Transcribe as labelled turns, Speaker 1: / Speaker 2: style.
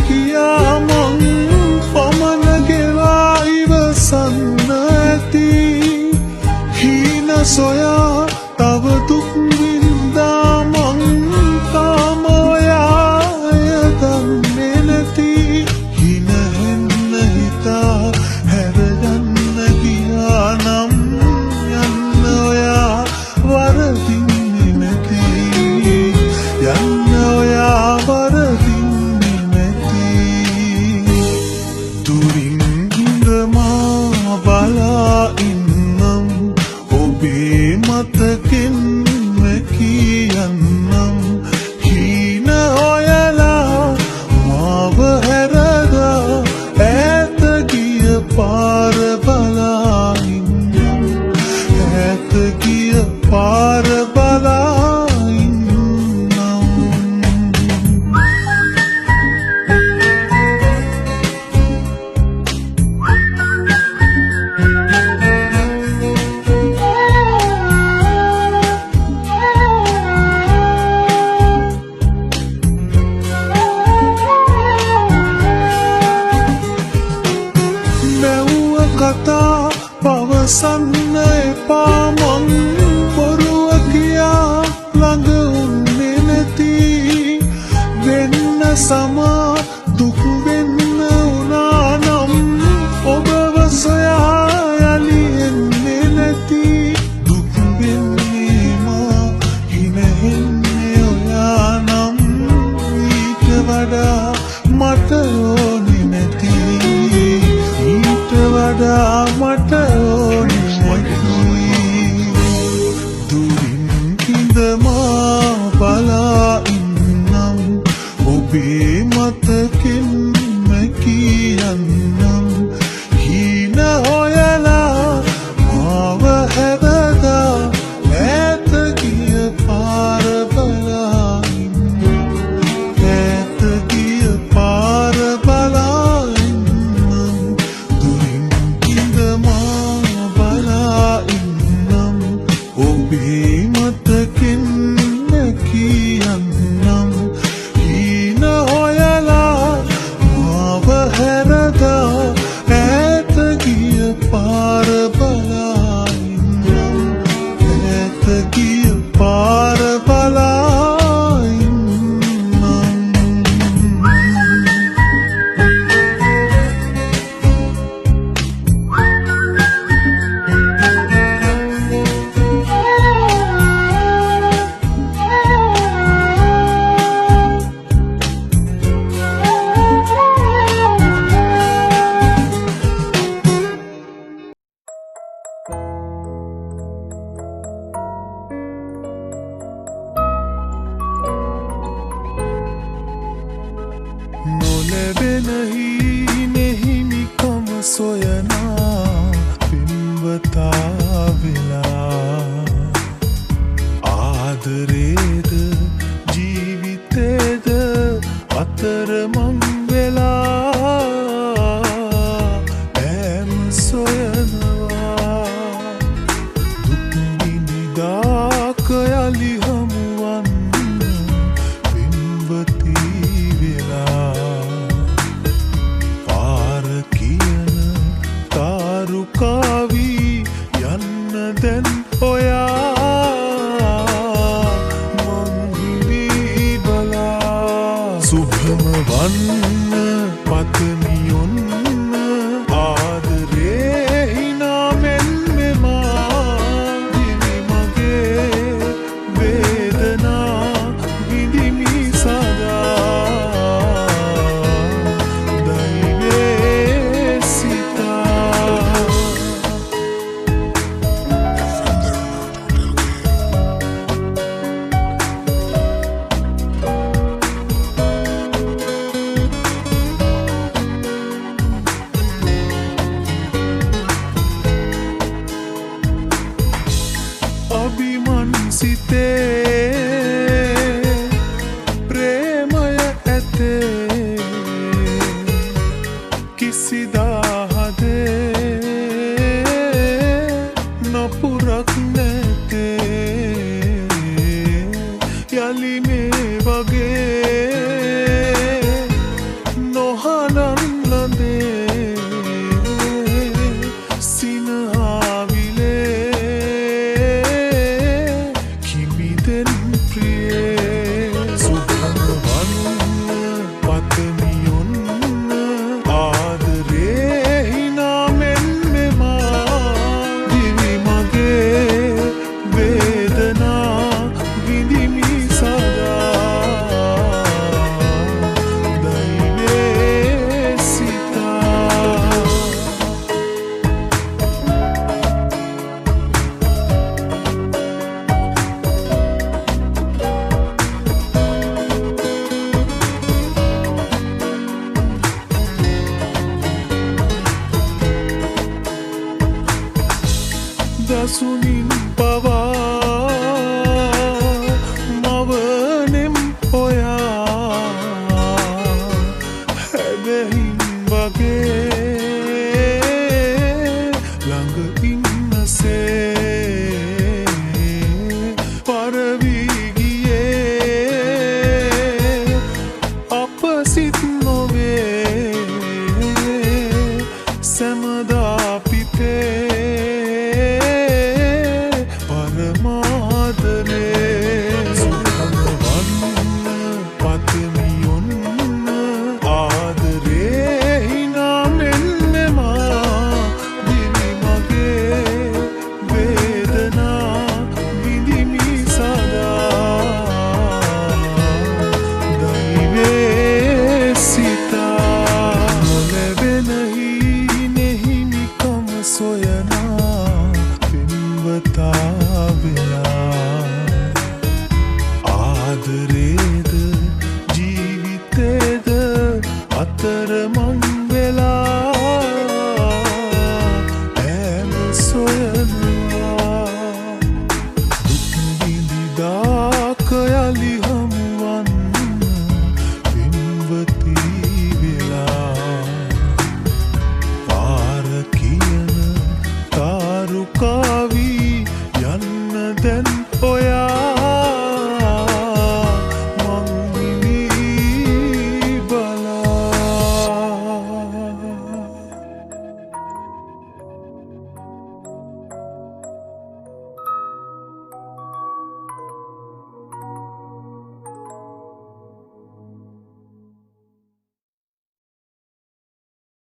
Speaker 1: කියා මං පමන ගෙවා ඉවසන්න ඇති හීන සොයා තව දුක් වින්දා මං තාම ඔයාය දන්නේ නැති හින හෙන්න හිතා හැරගන්න ගියා නම් යන්න ඔයා වරදින්නේ නැති යන්න ඔයා වරදින්නේ නැති දුරින් හිඳමා බලා ඉන්නම් ඔබේ මතකෙන් කියන්නම් හීන හොයලා මාව හැරදා ඈත ගිය පාර බලා ඉන්නම් ඈත ගිය පාර බලා ඉන්නම් මැව්ව කතා පවසන්න එපා මං බොරුව කියා ළඟ උන්නේ නැති වෙන්න සමා දුක් වෙන්න උනා නම් ඔබව සොයා යලි එන්නේ නැති දුක් වෙන්නේ මා හින හෙන්නේ ඔයා නම් ඊට වඩා මට ඕනේ නැති ඊට වඩා මට ඕනේ නැති දුරින් හිඳමා බලා ඉන්නම් ඔබේ මතකෙන් කියන්නම් හීන හොයලා මාව හැරදා ඈත ගිය පාර බලා ඉන්නම් ඈත ගිය පාර බලා ඉන්නම් දුරින් හිඳමා බලා ඉන්නම් ඔබේ මතකෙන් කියන්නම් හීන හොයලා මාව හැරදා ඈත ගිය පාර බලා ඉන්නම් ඈත ගිය පාර බලා ඉන්නම් නොලැබෙන හිමිකම සොයනා පින්වතා වෙලා ආදරේද ජීවිතේද අතරමං වෙලා ඈම සොයනවා දුක් විඳිදාක යලි හමුවන්න පින්වතී වෙලා පාර කියන තාරුකාවී යන්න දැන් ඔයා මං හිවි බලා සුභම වන්න පතමි ඔන්න ආදරේ හිනාමෙන් මෙමා දිවි මගේ වේදනා විඳිමි සදා දෛවේ සිතා අභිමන් සිතේ ප්‍රේමය ඇතේ කිසිදා හදේ නපුරක් නැතේ යලි මේ වගේ ගසුනින් පවා මවනෙම් ඔයා හැබැහින් වගේ ළඟ ඉන්නසේ පරවී ගියේ අප සිත් නොවේ සැමදා පිතේ පරමාදරේ සුඛවන්න පතමි ඔන්න ආදරේ හිනා මෙන්නෙමා දිවි මගේ වේදනා විඳිමි සදා දෛවේ සිතා නොලැබෙන හීනෙහිමිකම සොයනා පෙම්වතා වෙලා